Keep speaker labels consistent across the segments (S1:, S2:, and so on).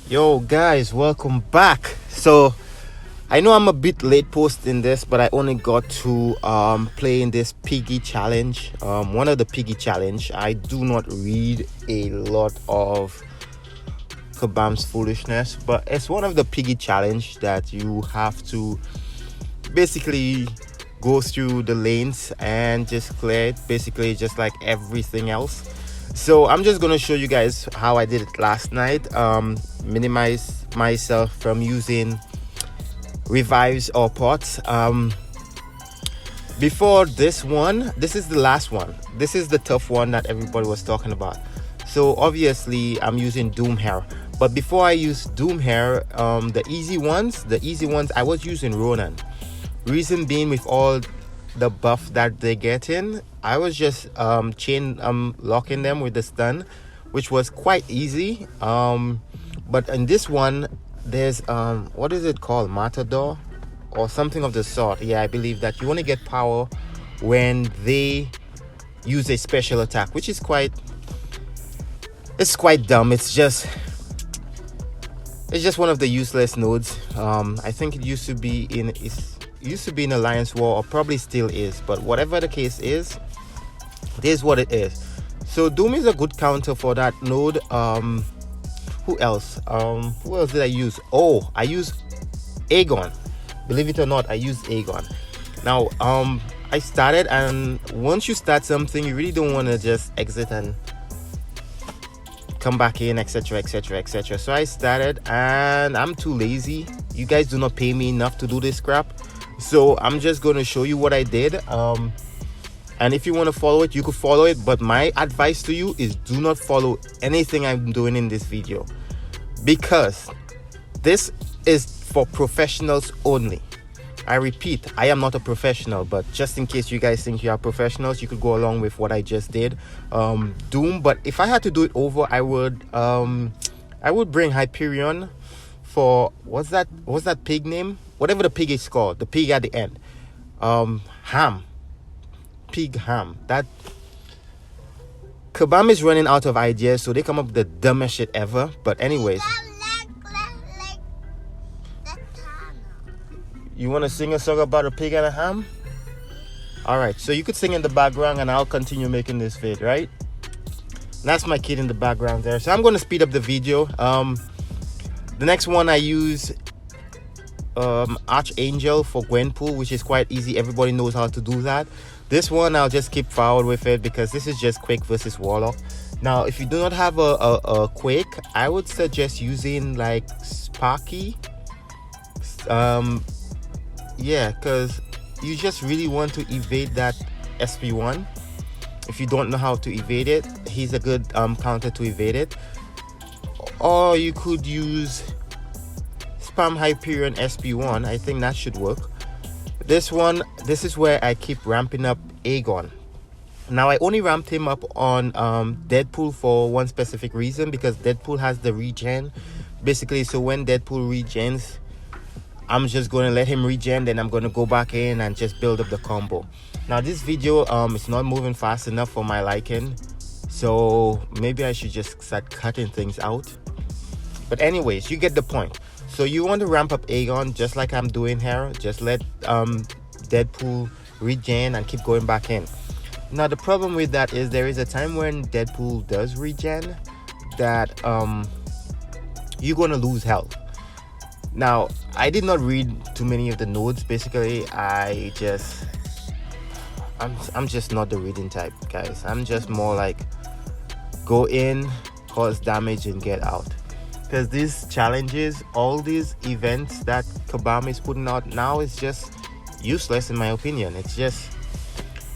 S1: Yo guys, welcome back. So I know I'm a bit late posting this, but I only got to play in this piggy challenge, one of the piggy challenge. I do not read a lot of Kabam's foolishness, but it's one of the piggy challenge that you have to basically go through the lanes and just clear it, basically just like everything else. So I'm just gonna show you guys how I did it last night. Minimize myself from using revives or pots. Before this one, this is the last one. This is the tough one that everybody was talking about. So obviously I'm using Doom Hair, but before I use Doom Hair, the easy ones I was using Ronan. Reason being, with all the buff that they get in, I was just locking them with the stun, which was quite easy. But in this one, there's what is it called, Matador or something of the sort. Yeah, I believe that you only get power when they use a special attack, which is quite dumb. It's just one of the useless nodes. I think it used to be in Alliance War, or probably still is, but whatever the case is, this is what it is. So Doom is a good counter for that node. Who else did I use? Oh, I use Aegon. Believe it or not, I use Aegon. Now I started, and once you start something, you really don't want to just exit and come back in, etc, etc, etc. So I started, and I'm too lazy. You guys do not pay me enough to do this crap, so I'm just going to show you what I did. And if you want to follow it, you could follow it, but my advice to you is do not follow anything I'm doing in this video, because this is for professionals only. I repeat, I am not a professional, but just in case you guys think you are professionals, you could go along with what I just did. Doom, but if I had to do it over, I would bring Hyperion for what's that pig name? Whatever the pig is called, the pig at the end. Pig ham. That Kabam is running out of ideas, so they come up with the dumbest shit ever. But anyways, you want to sing a song about a pig and a ham? All right, so you could sing in the background, and I'll continue making this vid, right? That's my kid in the background there. So I'm going to speed up the video. The next one I use Archangel for Gwenpool, which is quite easy. Everybody knows how to do that. This one I'll just keep forward with it because this is just Quake versus Warlock. Now if you do not have a Quake, I would suggest using like Sparky. Yeah, because you just really want to evade that SP1. If you don't know how to evade it, he's a good counter to evade it. Or you could use Spam Hyperion SP1. I think that should work. This is where I keep ramping up Aegon. Now I only ramped him up on Deadpool for one specific reason, because Deadpool has the regen basically. So when Deadpool regens, I'm just going to let him regen, then I'm going to go back in and just build up the combo. Now this video is not moving fast enough for my liking, so maybe I should just start cutting things out. But anyways, you get the point. So you want to ramp up Aegon just like I'm doing here. Just let Deadpool regen and keep going back in. Now the problem with that is there is a time when Deadpool does regen that you're going to lose health. Now I did not read too many of the nodes. Basically I'm just not the reading type, guys. I'm just more like go in, cause damage, and get out. Because these challenges, all these events that Kabam is putting out now is just useless in my opinion. It's just,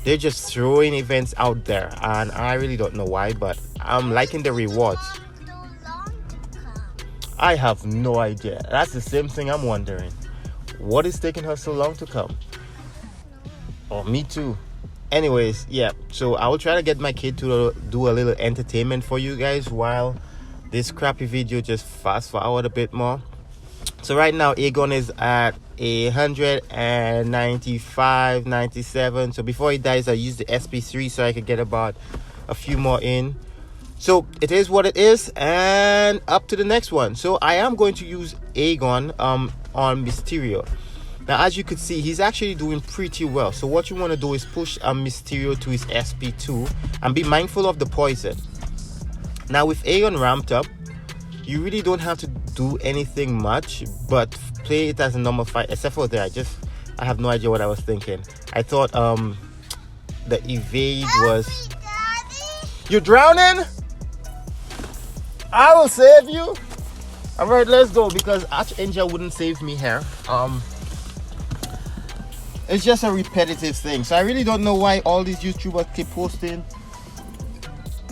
S1: they're just throwing events out there, and I really don't know why, but I'm liking the rewards. I have no idea. That's the same thing I'm wondering. What is taking her so long to come? Oh, me too. Anyways, yeah, so I will try to get my kid to do a little entertainment for you guys while this crappy video just fast forward a bit more. So right now Aegon is at 195, 97. So before he dies, I use the SP3 so I could get about a few more in. So it is what it is, and up to the next one. So I am going to use Aegon on Mysterio. Now, as you could see, he's actually doing pretty well. So what you want to do is push Mysterio to his SP2 and be mindful of the poison. Now, with Aegon ramped up, you really don't have to do anything much, but play it as a normal fight, except for there. I have no idea what I was thinking. I thought the evade was... You're drowning? I will save you. All right, let's go, because Archangel wouldn't save me here. It's just a repetitive thing. So I really don't know why all these YouTubers keep posting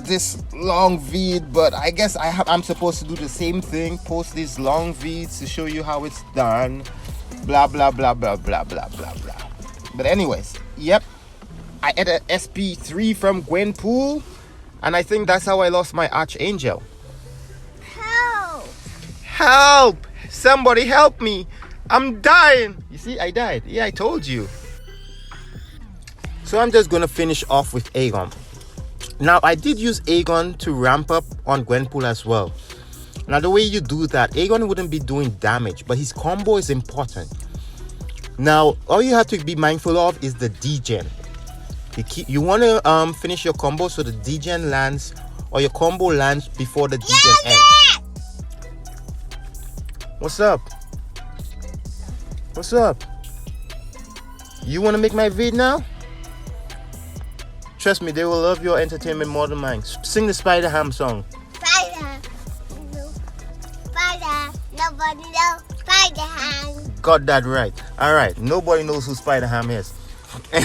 S1: this long vid, but I guess I'm supposed to do the same thing, post these long vids to show you how it's done, blah blah blah blah blah blah blah blah. But anyways, yep, I had an SP3 from Gwenpool, and I think that's how I lost my Archangel. Help! Somebody help me! I'm dying! You see, I died. Yeah, I told you. So I'm just gonna finish off with Aegon. Now, I did use Aegon to ramp up on Gwenpool as well. Now, the way you do that, Aegon wouldn't be doing damage, but his combo is important. Now, all you have to be mindful of is the degen. You want to finish your combo so the degen lands, or your combo lands before the degen ends. What's up? What's up? You want to make my vid now? Trust me, they will love your entertainment more than mine. Sing the Spider Ham song.
S2: Spider. Spider. Nobody knows Spider Ham.
S1: Got that right. Alright, nobody knows who Spider Ham is.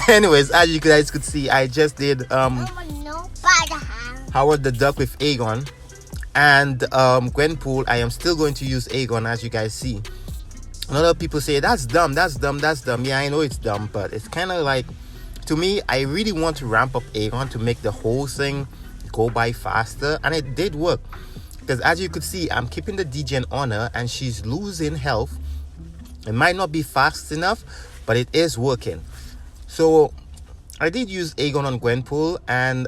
S1: Anyways, as you guys could see, I just did
S2: Nobody knows Spider Ham.
S1: Howard the Duck with Aegon. And Gwenpool, I am still going to use Aegon, as you guys see. A lot of people say, that's dumb, that's dumb, that's dumb. Yeah, I know it's dumb, but it's kind of like, to me, I really want to ramp up Aegon to make the whole thing go by faster. And it did work. Because as you could see, I'm keeping the degen on her and she's losing health. It might not be fast enough, but it is working. So I did use Aegon on Gwenpool, and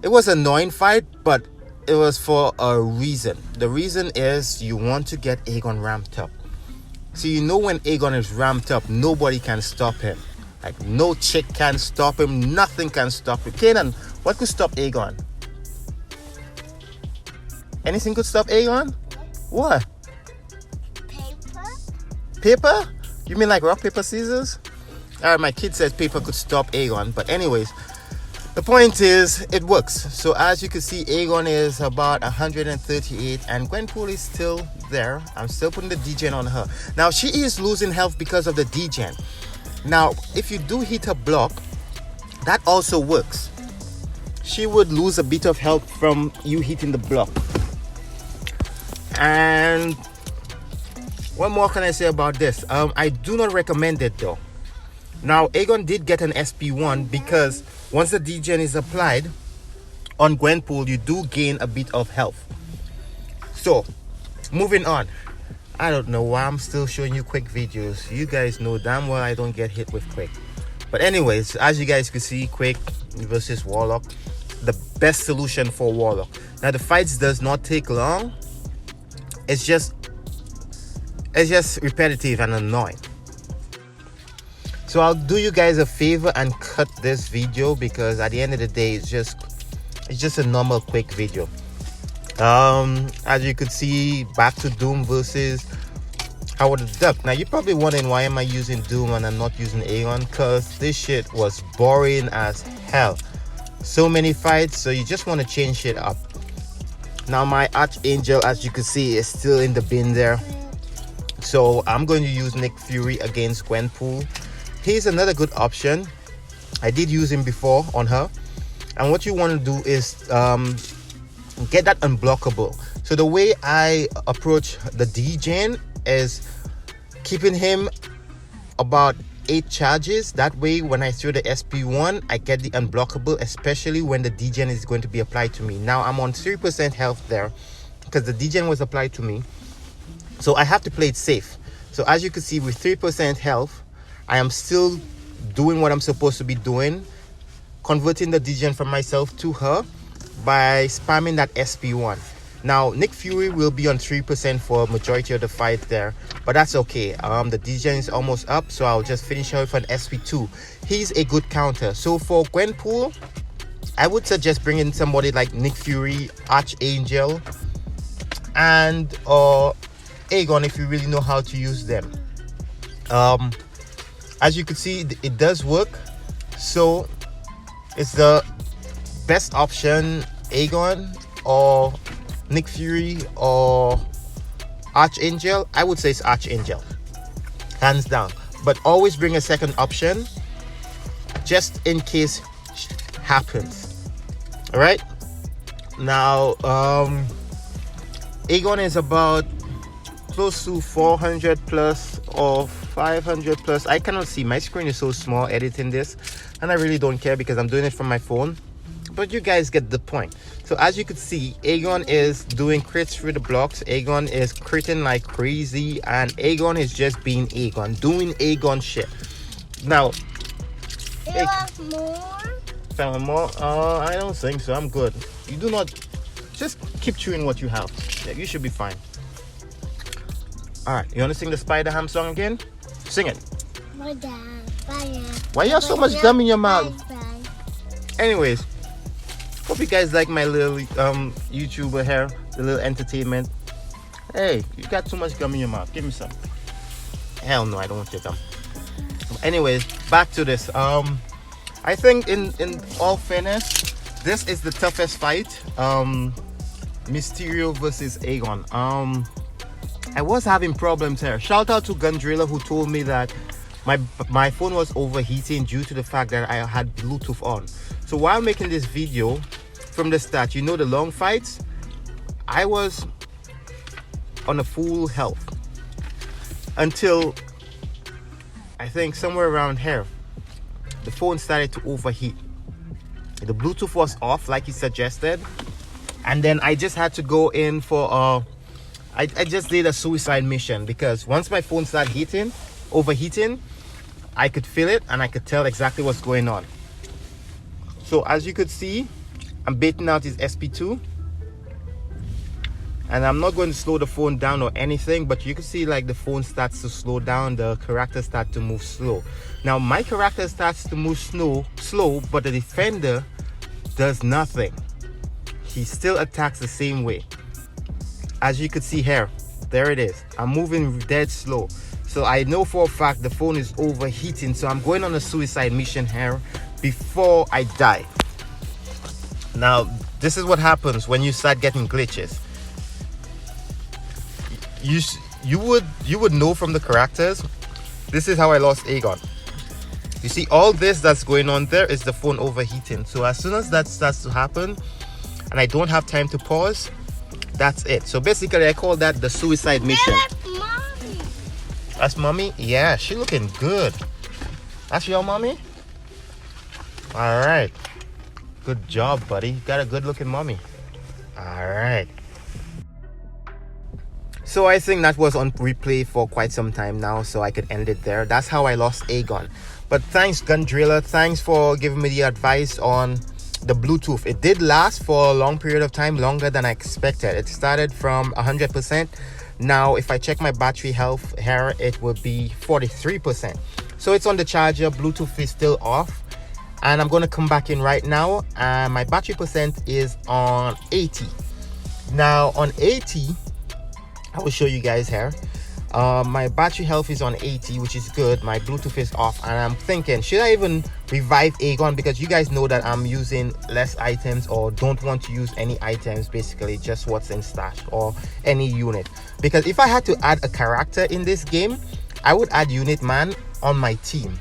S1: it was an annoying fight, but it was for a reason. The reason is you want to get Aegon ramped up. So you know when Aegon is ramped up, nobody can stop him. Like, no chick can stop him, nothing can stop him. Kanan, what could stop Aegon? Anything could stop Aegon? What?
S2: Paper?
S1: Paper? You mean like rock, paper, scissors? Alright, my kid says paper could stop Aegon, but anyways, the point is, it works. So as you can see, Aegon is about 138 and Gwenpool is still there. I'm still putting the degen on her. Now, she is losing health because of the degen. Now, if you do hit a block, that also works. She would lose a bit of health from you hitting the block. And what more can I say about this? I do not recommend it though. Now, Aegon did get an SP1 because once the degen is applied on Gwenpool, you do gain a bit of health. So, moving on. I don't know why I'm still showing you Quake videos. You guys know damn well I don't get hit with Quake. But anyways, as you guys can see, Quake versus Warlock, the best solution for Warlock. Now, the fights does not take long. It's just repetitive and annoying. So I'll do you guys a favor and cut this video, because at the end of the day, it's just a normal Quake video. As you could see, back to Doom versus Howard the Duck. Now you're probably wondering, why am I using Doom and I'm not using Aegon? Because this shit was boring as hell. So many fights, so you just want to change shit up. Now my Archangel, as you can see, is still in the bin there. So I'm going to use Nick Fury against Gwenpool. He's another good option. I did use him before on her. And what you want to do is get that unblockable. So the way I approach the degen is keeping him about 8 charges. That way, when I throw the SP1, I get the unblockable, especially when the degen is going to be applied to me. Now I'm on 3% health there because the degen was applied to me. So I have to play it safe. So as you can see, with 3% health, I am still doing what I'm supposed to be doing, converting the degen from myself to her by spamming that SP1. Now Nick Fury will be on 3% for majority of the fight there, but that's okay. The degen is almost up, so I'll just finish her with an SP2. He's a good counter. So for Gwenpool, I would suggest bringing somebody like Nick Fury, Archangel, and Aegon if you really know how to use them. As you can see, it does work, so it's the best option. Aegon or Nick Fury or Archangel. I would say it's Archangel, hands down, but always bring a second option just in case happens. All right, now Aegon is about close to 400 plus or 500 plus. I cannot see, my screen is so small editing this, and I really don't care because I'm doing it from my phone, but you guys get the point. So as you can see, Aegon is doing crits through the blocks. Aegon is critting like crazy, and Aegon is just being Aegon, doing Aegon shit. Now,
S2: You want more?
S1: found more? I don't think so. I'm good. You do not. Just keep chewing what you have. Yeah, you should be fine. All right, you want to sing the Spider Ham song again? Sing it. Why you have so much gum in your mouth? Anyways, hope you guys like my little YouTuber here, the little entertainment. Hey, you got too much gum in your mouth. Give me some. Hell no, I don't want your gum. Anyways, back to this. I think in all fairness, this is the toughest fight. Mysterio versus Aegon. I was having problems here. Shout out to Gundrilla who told me that my phone was overheating due to the fact that I had Bluetooth on. So while making this video, from the start, you know, the long fights, I was on a full health until I think somewhere around here the phone started to overheat. The Bluetooth was off like he suggested, and then I just had to go in for I just did a suicide mission, because once my phone started overheating, I could feel it and I could tell exactly what's going on. So as you could see, I'm baiting out his SP2, and I'm not going to slow the phone down or anything, but you can see like the phone starts to slow down, the character starts to move slow. Now my character starts to move slow, but the defender does nothing. He still attacks the same way. As you could see here, there it is. I'm moving dead slow. So I know for a fact the phone is overheating, so I'm going on a suicide mission here before I die. Now this is what happens when you start getting glitches. You would know from the characters. This is how I lost Aegon. You see, all this that's going on there is the phone overheating. So as soon as that starts to happen and I don't have time to pause, that's it. So basically I call that the suicide mission.
S2: Mommy.
S1: That's mommy? Yeah, she looking good. That's your mommy? All right, good job, buddy. You got a good looking mommy. All right. So I think that was on replay for quite some time now, so I could end it there. That's how I lost Aegon. But thanks, Gundrilla. Thanks for giving me the advice on the Bluetooth. It did last for a long period of time, longer than I expected. It started from 100%. Now, if I check my battery health here, it would be 43%. So it's on the charger. Bluetooth is still off. And I'm going to come back in right now. And my battery percent is on 80. Now, on 80... I will show you guys here. My battery health is on 80, which is good. My Bluetooth is off, and I'm thinking, should I even revive Aegon? Because you guys know that I'm using less items, or don't want to use any items, basically just what's in stash or any unit. Because if I had to add a character in this game, I would add Unit Man on my team,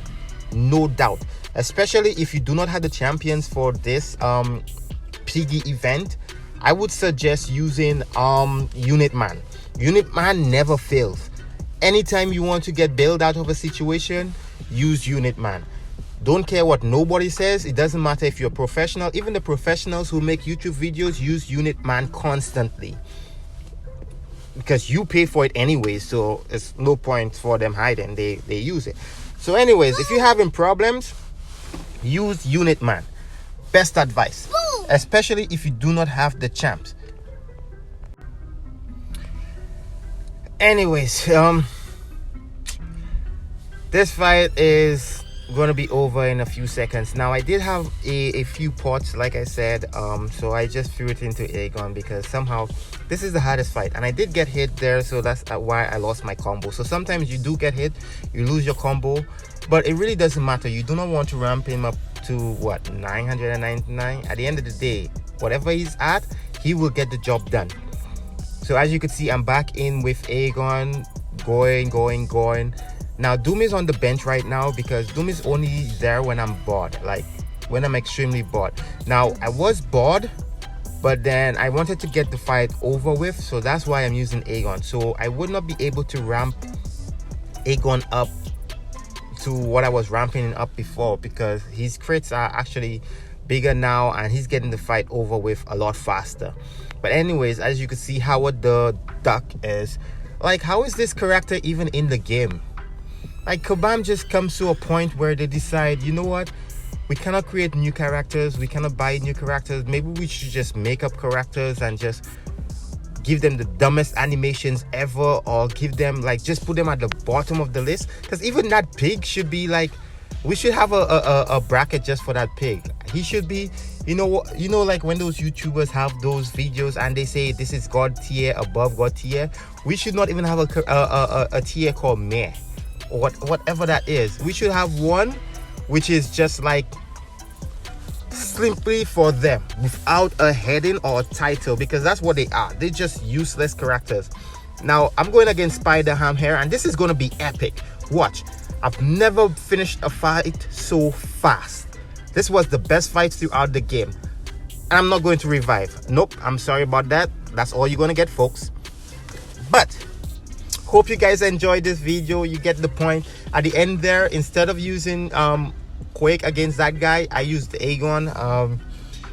S1: no doubt. Especially if you do not have the champions for this piggy event, I would suggest using Unit Man. Unit Man never fails. Anytime you want to get bailed out of a situation, use Unit Man. Don't care what nobody says. It doesn't matter if you're a professional. Even the professionals who make YouTube videos use Unit Man constantly, because you pay for it anyway, so it's no point for them hiding. They use it. So anyways, if you're having problems, use Unit Man. best advice,
S2: Boom.
S1: especially if you do not have the champs. Anyways, this fight is going to be over in a few seconds. Now, I did have a few pots, like I said, so I just threw it into Aegon because somehow this is the hardest fight, and I did get hit there, so that's why I lost my combo. So sometimes you do get hit, you lose your combo, but it really doesn't matter. You do not want to ramp him up to what, 999. At the end of the day, whatever he's at, he will get the job done. So as you can see, I'm back in with Aegon, going. Now Doom is on the bench right now because Doom is only there when I'm bored, like when I'm extremely bored. Now I was bored, but then I wanted to get the fight over with, so that's why I'm using Aegon. So I would not be able to ramp Aegon up to what I was ramping up before because his crits are actually bigger now and he's getting the fight over with a lot faster. But anyways, as you can see, Howard the Duck is like, how is this character even in the game? Like, Kabam just comes to a point where they decide, you know what, we cannot create new characters, we cannot buy new characters, maybe we should just make up characters and just give them the dumbest animations ever, or give them, like, just put them at the bottom of the list. Because even that pig should be like, we should have a bracket just for that pig. He should be, you know, like when those YouTubers have those videos and they say this is God tier, above God tier, we should not even have a tier called meh, or whatever that is. We should have one which is just like simply for them, without a heading or a title, because that's what they are. They're just useless characters. Now I'm going against Spider-Ham here, and this is going to be epic. Watch. I've never finished a fight so fast. This was the best fight throughout the game, and I'm not going to revive. Nope, I'm sorry about that. That's all you're going to get, folks. But hope you guys enjoyed this video. You get the point. At the end there, instead of using Quake against that guy, I used Aegon.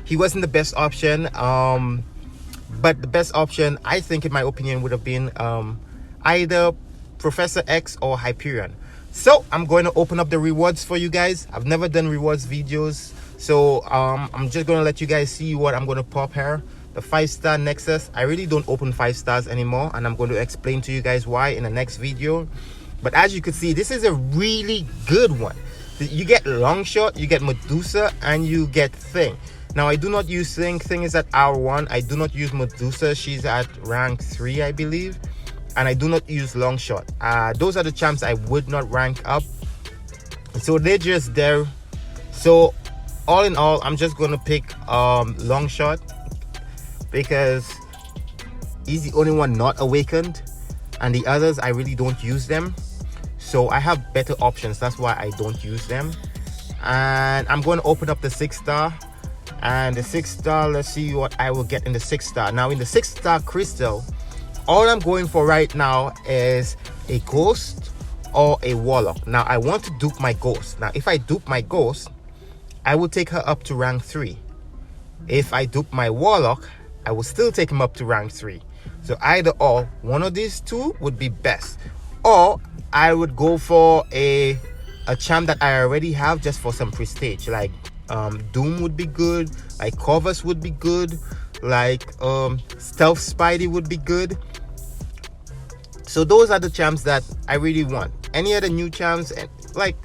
S1: He wasn't the best option, but the best option, I think, in my opinion, would have been either Professor X or Hyperion. So I'm going to open up the rewards for you guys. I've never done rewards videos, so I'm just going to let you guys see what I'm going to pop here. The 5-star Nexus. I really don't open 5 stars anymore, and I'm going to explain to you guys why in the next video. But as you can see, this is a really good one. You get Longshot, you get Medusa, and you get Thing. Now I do not use Thing. Thing is at R1. I do not use Medusa. She's at rank 3, I believe. And I do not use Longshot. Those are the champs I would not rank up, so they're just there. So all in all, I'm just going to pick Longshot because he's the only one not awakened, and the others I really don't use them. So I have better options, that's why I don't use them. And I'm going to open up the 6-star, and the 6-star, let's see what I will get in the 6-star. Now in the 6-star crystal, all I'm going for right now is a ghost or a warlock. Now I want to dupe my ghost. Now if I dupe my ghost, I will take her up to rank 3. If I dupe my warlock, I will still take him up to rank 3. So either or, one of these two would be best. Or I would go for a champ that I already have just for some prestige. Like Doom would be good, like Corvus would be good, like Stealth Spidey would be good. So those are the champs that I really want. Any other new champs, like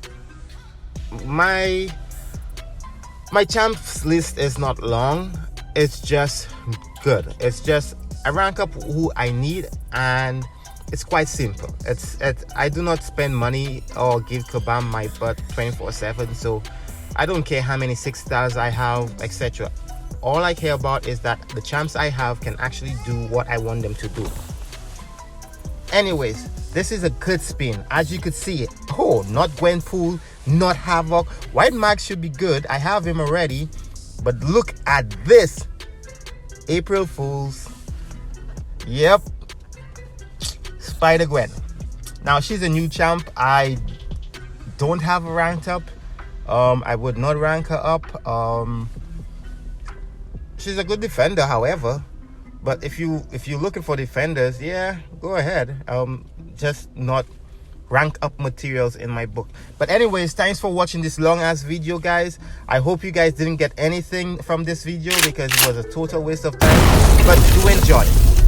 S1: my champs list is not long, it's just good. It's just I rank up who I need, and it's quite simple. I do not spend money or give Kabam my butt 24/7, so I don't care how many 6 stars I have, etc. All I care about is that the champs I have can actually do what I want them to do. Anyways, this is a good spin. As you could see, oh, not Gwenpool, not Havoc. White Max should be good. I have him already. But look at this. April Fools. Yep. Spider-Gwen. Now, she's a new champ. I don't have her ranked up. I would not rank her up. She's a good defender, however. But if you're looking for defenders, yeah, go ahead. Just not rank up materials in my book. But anyways, thanks for watching this long ass video, guys. I hope you guys didn't get anything from this video because it was a total waste of time, but do enjoy.